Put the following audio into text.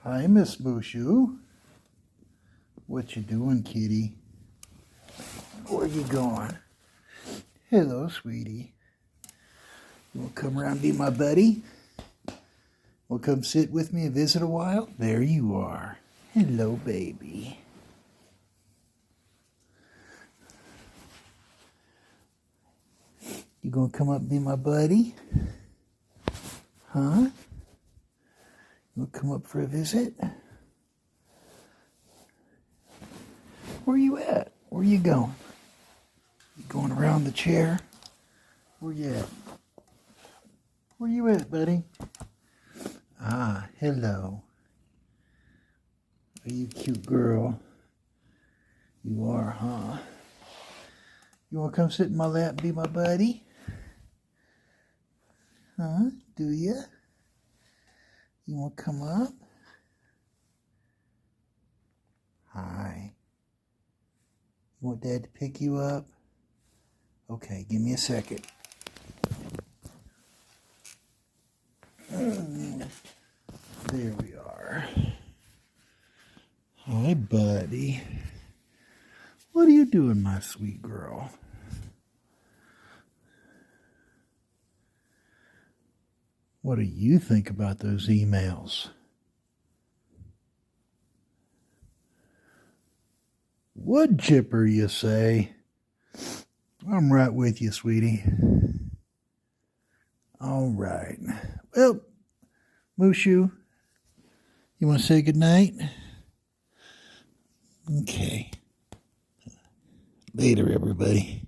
Hi, Miss Mushu. What you doing, kitty? Where you going? Hello, sweetie. You want to come around and be my buddy? Want to come sit with me and visit a while? There you are. Hello, baby. You gonna come up and be my buddy? Huh? You wanna come up for a visit? Where you at? Where you going? You going around the chair? Where you at? Where you at, buddy? Ah, hello. Are you a cute girl? You are, huh? You want to come sit in my lap and be my buddy? Huh? Do ya? You want to come up? Hi. You want Dad to pick you up? Okay, give me a second. There we are. Hi, buddy. What are you doing, my sweet girl? What do you think about those emails? Wood chipper, you say? I'm right with you, sweetie. All right. Well, Mushu, you want to say goodnight? Okay. Later, everybody.